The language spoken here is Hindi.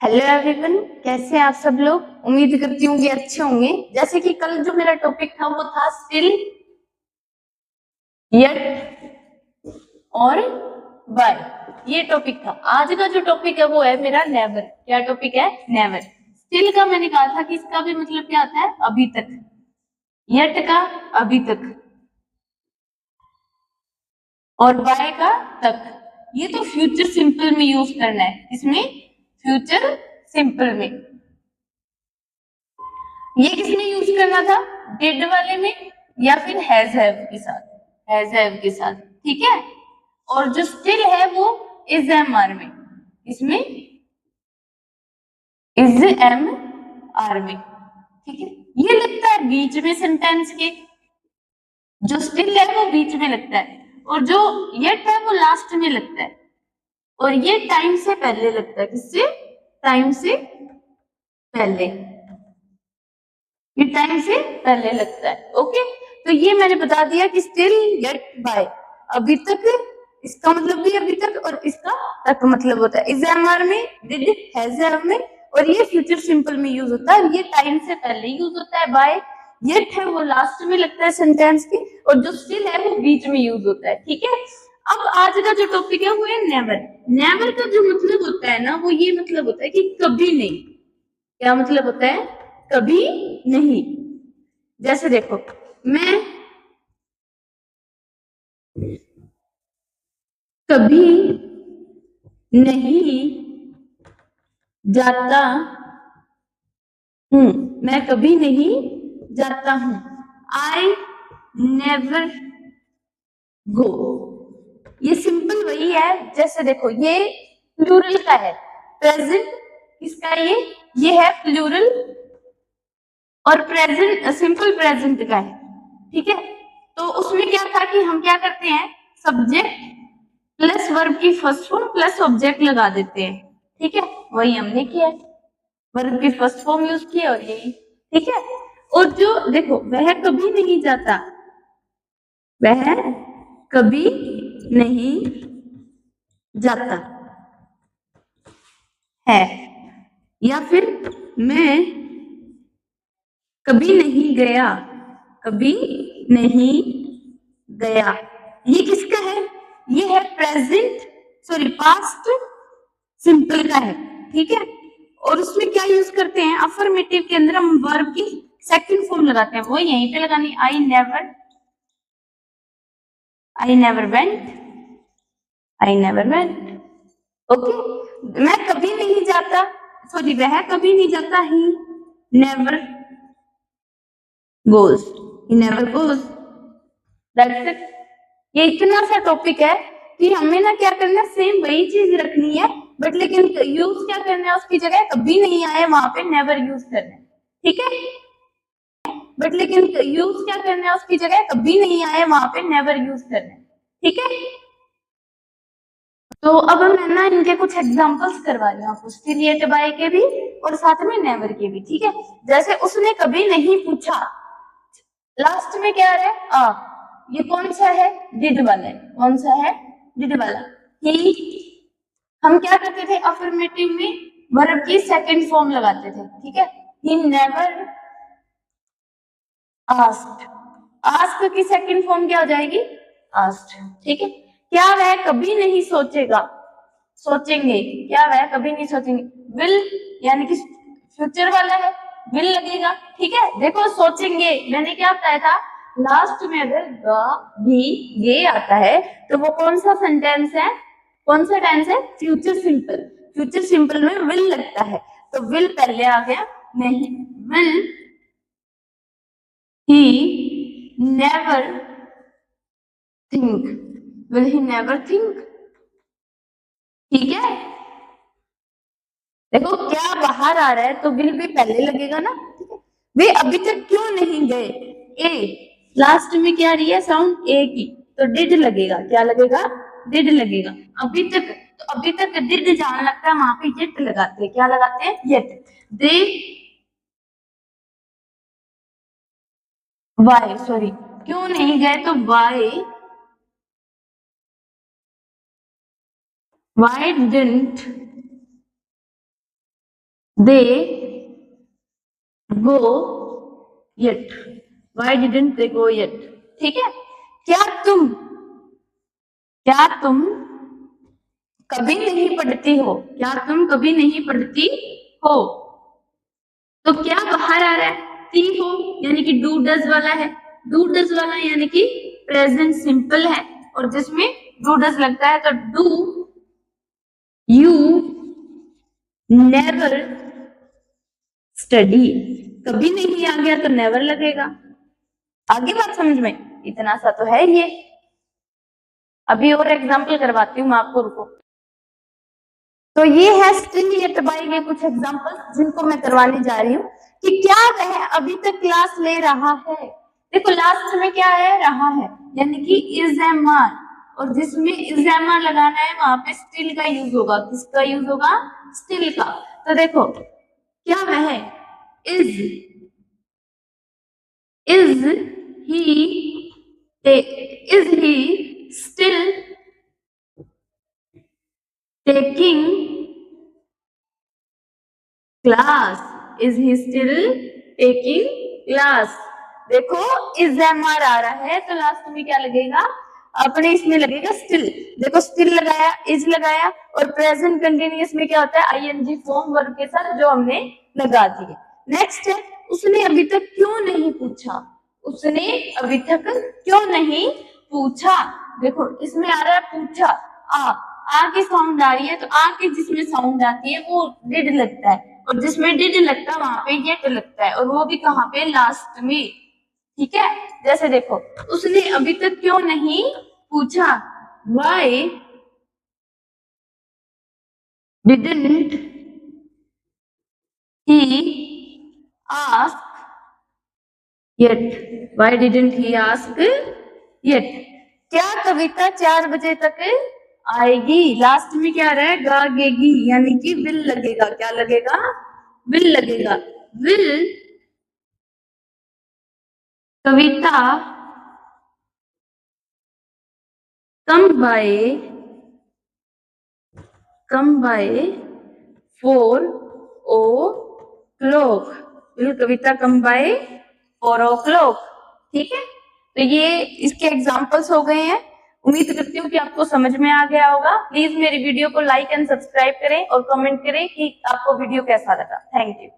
हेलो एवरीवन, कैसे हैं आप सब लोग। उम्मीद करती हूँ कि अच्छे होंगे। जैसे कि कल जो मेरा टॉपिक था वो था स्टिल, येट और बाय, ये टॉपिक था। आज का जो टॉपिक है वो है मेरा नेवर। क्या टॉपिक है? नेवर। स्टिल का मैंने कहा था कि इसका भी मतलब क्या आता है? अभी तक। येट का अभी तक, और बाय का तक। ये तो फ्यूचर सिंपल में यूज करना है। इसमें फ्यूचर सिंपल में ये किसमें यूज करना था? डिड वाले में या फिर हैज हैव के साथ। हैज हैव के साथ, ठीक है। और जो स्टिल है वो इज एम आर में। इसमें इज एम आर में, ठीक है। ये लगता है बीच में सेंटेंस के। जो स्टिल है वो बीच में लगता है, और जो येट है वो लास्ट में लगता है, और ये टाइम से पहले लगता है। किससे? टाइम से पहले। ये टाइम से पहले लगता है। ओके, तो ये मैंने बता दिया कि स्टिल, येट, बाय, अभी तक। इसका मतलब भी अभी तक, और इसका तक मतलब होता है। इज एम आर में, डिड, हैज हैव में, और ये फ्यूचर सिंपल में यूज होता है। ये टाइम से पहले यूज होता है। बाय, येट है वो लास्ट में लगता है सेंटेंस के, और जो स्टिल है वो बीच में यूज होता है, ठीक है। अब आज का जो टॉपिक है वो है नेवर। नेवर का जो मतलब होता है ना, वो ये मतलब होता है कि कभी नहीं। क्या मतलब होता है? कभी नहीं। जैसे देखो, मैं कभी नहीं जाता हूं। मैं कभी नहीं जाता हूं। I never go. ये सिंपल वही है। जैसे देखो, ये प्लूरल का है। प्रेजेंट किसका है? ये है प्लूरल, और प्रेजेंट सिंपल प्रेजेंट का है, ठीक है। तो उसमें क्या था कि हम क्या करते हैं, सब्जेक्ट प्लस वर्ब की फर्स्ट फॉर्म प्लस ऑब्जेक्ट लगा देते हैं, ठीक है। वही हमने किया है, वर्ब की फर्स्ट फॉर्म यूज की और यही, ठीक है। और जो देखो, वह कभी नहीं जाता, वह कभी नहीं जाता है, या फिर मैं कभी नहीं गया, कभी नहीं गया। ये किसका है? ये है प्रेजेंट, सॉरी पास्ट सिंपल का है, ठीक है। और उसमें क्या यूज करते हैं? अफर्मेटिव के अंदर हम वर्ब की सेकंड फॉर्म लगाते हैं। वो यहीं पे लगानी, I never went, I never went. Okay, मैं कभी नहीं जाता, सॉरी वह कभी नहीं जाता, he never goes, he never goes. That's it. ये इतना सा टॉपिक है कि हमें ना क्या करना है, सेम वही चीज रखनी है, बट लेकिन यूज क्या करना है, उसकी जगह कभी नहीं आए वहां पे नेवर यूज करना है, ठीक है। बट लेकिन यूज क्या करना है, उसकी जगह कभी नहीं आए वहां पे नेवर यूज करना है, ठीक है। तो अब मैं ना इनके कुछ एग्जांपल्स करवा रही हूँ आपको, स्टिल बाय के भी और साथ में नेवर के भी, ठीक है। जैसे उसने कभी नहीं पूछा, लास्ट में क्या है? ये कौन सा है? डिड वाला है। कौन सा है? डिड वाला। ही, हम क्या करते थे अफर्मेटिव में? वर्ब की सेकंड फॉर्म लगाते थे, ठीक है। He never asked. आस्क की सेकंड फॉर्म क्या हो जाएगी? आस्क्ड, ठीक है। क्या वह कभी नहीं सोचेगा, सोचेंगे, क्या वह कभी नहीं सोचेंगे? विल, यानी कि फ्यूचर वाला है, विल लगेगा, ठीक है। देखो सोचेंगे, मैंने क्या बताया था, लास्ट में अगर ग, भी, ये आता है तो वो कौन सा सेंटेंस है? कौन सा टेंस है? Future simple. फ्यूचर सिंपल में विल लगता है, तो विल पहले आ गया। नहीं, will he never think, will he never think, ठीक है। देखो क्या बाहर आ रहा है तो विल भी पहले लगेगा ना, ठीक है। वे अभी तक क्यों नहीं गए? ए, लास्ट में क्या रही है साउंड? ए की, तो डिड लगेगा। क्या लगेगा? डिड लगेगा। अभी तक, तो अभी तक डिड जहां लगता है वहां पे येट लगाते हैं। क्या लगाते हैं? येट। दे, वाई, सॉरी, क्यों नहीं गए तो Y didn't they go yet, Y didn't they go yet. ठीक है, क्या तुम कभी नहीं पढ़ती हो, क्या तुम कभी नहीं पढ़ती हो। तो क्या बाहर आ रहा है, ती हो यानी कि डू डज वाला है, डू डज वाला यानी कि प्रेजेंट सिंपल है, और जिसमें डू डज लगता है तो डू यू नेवर स्टडी, कभी नहीं आ गया तो नेवर लगेगा। आगे बात समझ में, इतना सा तो है ये। अभी और एग्जाम्पल करवाती हूँ मैं आपको, रुको। तो ये है स्टिल येट बाय के कुछ एग्जाम्पल जिनको मैं करवाने जा रही हूँ कि क्या वह अभी तक क्लास ले रहा है। देखो लास्ट में क्या है, रहा है, यानी कि इज एम आर, और जिसमें इज एम आर लगाना है वहां पे स्टिल का यूज होगा। किसका यूज होगा, स्टिल का। तो देखो क्या वह is he still taking class, is he still taking class। देखो इज एम आर आ रहा है तो लास्ट में क्या लगेगा, अपने इसमें लगेगा स्टिल। देखो स्टिल लगाया, इज लगाया, और प्रेजेंट कंटिन्यूअस में क्या होता है, आईएनजी फॉर्म वर्ब के साथ जो हमने लगा दिए। नेक्स्ट है, उसने अभी तक क्यों नहीं पूछा, उसने अभी तक क्यों नहीं पूछा। देखो इसमें आ रहा है पूछा, आ की साउंड आ रही है, तो आ की जिसमें साउंड आती है वो डिड लगता है, और जिसमें डिड लगता है वहां पे येट लगता है, और वो भी कहाँ पे, लास्ट में। ठीक है, जैसे देखो उसने अभी तक क्यों नहीं पूछा, Y didn't he ask yet, Y didn't he ask yet. क्या कविता 4 बजे तक आएगी, लास्ट में क्या रहा है, गागेगी, यानी कि विल लगेगा। क्या लगेगा, विल लगेगा। Will Kavita come by 4 o'clock, will Kavita come by 4 o'clock। ठीक है, तो ये इसके एग्जाम्पल्स हो गए हैं। उम्मीद करती हूँ कि आपको समझ में आ गया होगा। प्लीज मेरी वीडियो को लाइक एंड सब्सक्राइब करें और कमेंट करें कि आपको वीडियो कैसा लगा। Thank you.